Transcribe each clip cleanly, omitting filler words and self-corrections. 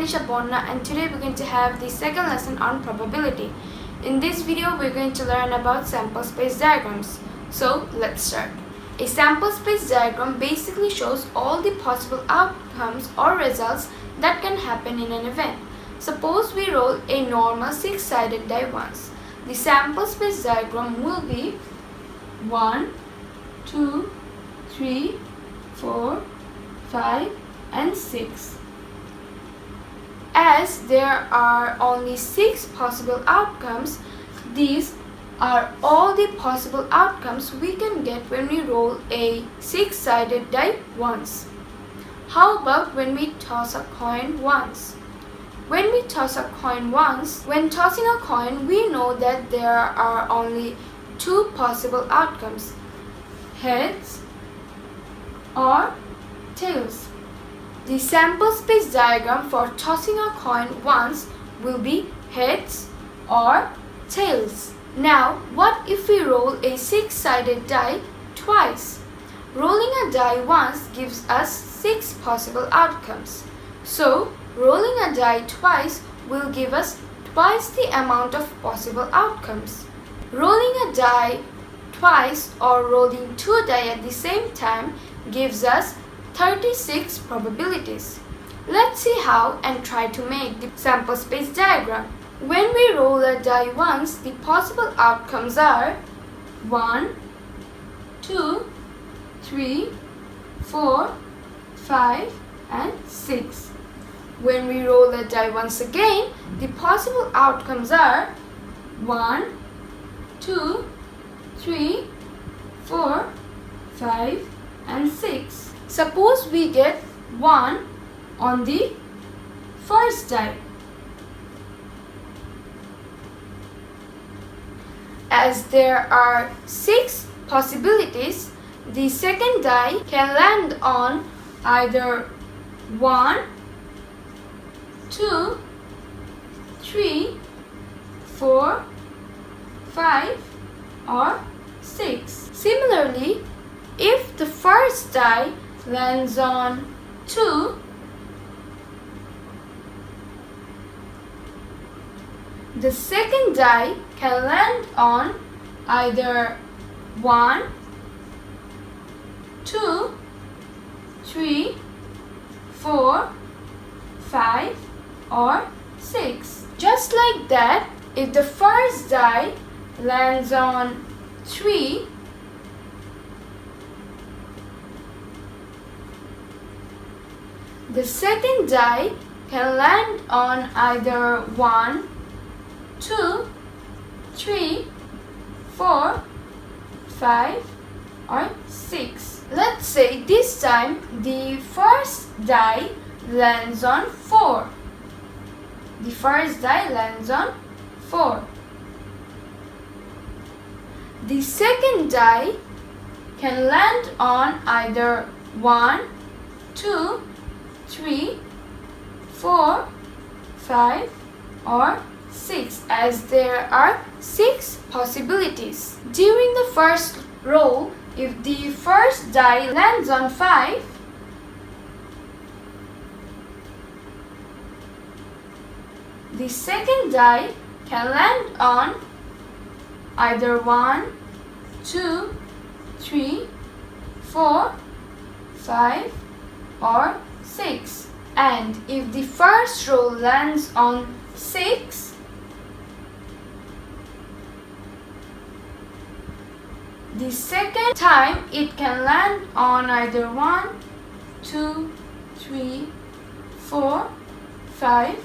Tanisha Bonna, and today we're going to have the second lesson on probability. In this video, we're going to learn about sample space diagrams. So let's start. A sample space diagram basically shows all the possible outcomes or results that can happen in an event. Suppose we roll a normal 6-sided die once. The sample space diagram will be 1, 2, 3, 4, 5 and 6. As there are only 6 possible outcomes, these are all the possible outcomes we can get when we roll a 6-sided die once. How about when we toss a coin once? When we toss a coin once, when tossing a coin, we know that there are only 2 possible outcomes, heads or tails. The sample space diagram for tossing a coin once will be heads or tails. Now, what if we roll a 6-sided die twice? Rolling a die once gives us 6 possible outcomes. So, rolling a die twice will give us twice the amount of possible outcomes. Rolling a die twice or rolling 2 die at the same time gives us 36 probabilities. Let's see how and try to make the sample space diagram. When we roll a die once, the possible outcomes are 1, 2, 3, 4, 5 and 6. When we roll a die once again, the possible outcomes are 1, 2, 3, 4, 5 and 6. Suppose we get 1 on the first die. As there are 6 possibilities, the second die can land on either 1, 2, 3, 4, 5 or 6. Similarly, if the first die lands on 2, the second die can land on either 1, 2, 3, 4, 5 or 6. Just like that, if the first die lands on 3, the second die can land on either 1, 2, 3, 4, 5 or 6. Let's say this time the first die lands on 4. The first die lands on 4. The second die can land on either 1, 2, 3, 4, 5 or 6, as there are 6 possibilities. During the first roll, if the first die lands on 5, the second die can land on either 1, 2, 3, 4, 5 or 6. And if the first roll lands on 6, the second time it can land on either 1, 2, 3, 4, 5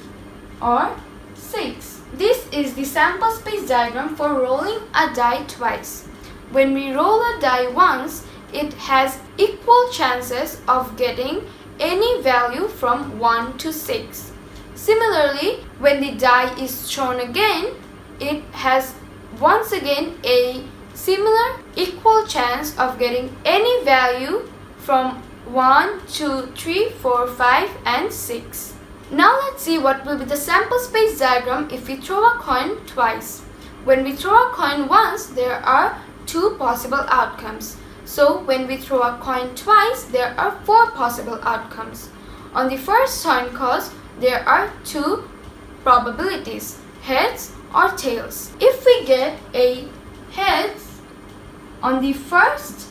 or 6. This is the sample space diagram for rolling a die twice. When we roll a die once, it has equal chances of getting any value from 1 to 6. Similarly, when the die is thrown again, it has once again a similar equal chance of getting any value from 1, 2, 3, 4, 5 and 6. Now let's see what will be the sample space diagram if we throw a coin twice. When we throw a coin once, there are 2 possible outcomes. So when we throw a coin twice, there are 4 possible outcomes. On the first coin toss, there are two probabilities, heads or tails. If we get a heads on the first,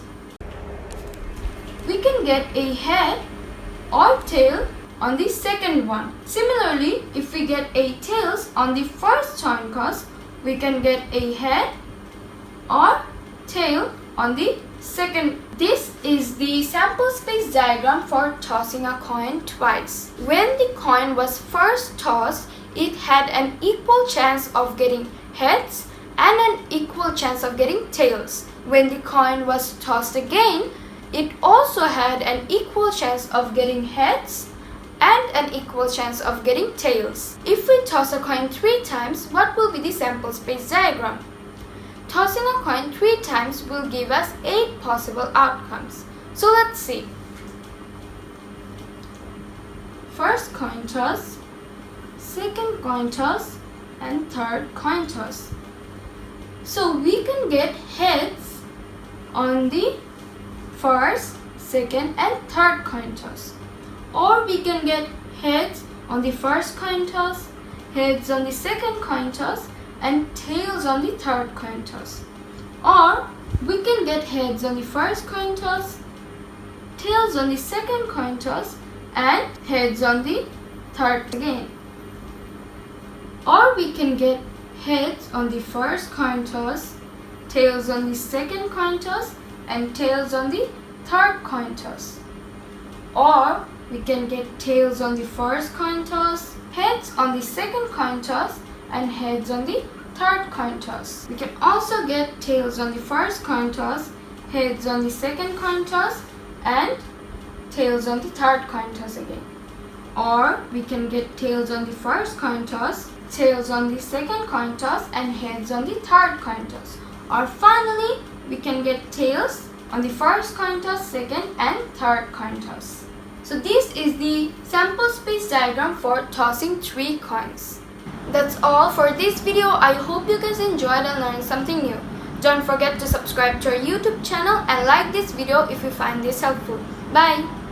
we can get a head or tail on the second one. Similarly, if we get a tails on the first coin toss, we can get a head or tail on the second. This is the sample space diagram for tossing a coin twice. When the coin was first tossed, it had an equal chance of getting heads and an equal chance of getting tails. When the coin was tossed again, it also had an equal chance of getting heads and an equal chance of getting tails. If we toss a coin 3 times, what will be the sample space diagram? Tossing a coin 3 times will give us 8 possible outcomes. So let's see. First coin toss, second coin toss, and third coin toss. So we can get heads on the first, second, and third coin toss. Or we can get heads on the first coin toss, heads on the second coin toss, and tails on the third coin toss. Or we can get heads on the first coin toss, tails on the second coin toss, and heads on the third again. Or we can get heads on the first coin toss, tails on the second coin toss, and tails on the third coin toss. Or we can get tails on the first coin toss, heads on the second coin toss, and heads on the third coin toss. We can also get tails on the first coin toss, heads on the second coin toss, and tails on the third coin toss again. Or we can get tails on the first coin toss, tails on the second coin toss, and heads on the third coin toss. Or finally, we can get tails on the first coin toss, second, and third coin toss. So this is the sample space diagram for tossing 3 coins. That's all for this video. I hope you guys enjoyed and learned something new. Don't forget to subscribe to our YouTube channel and like this video if you find this helpful. Bye!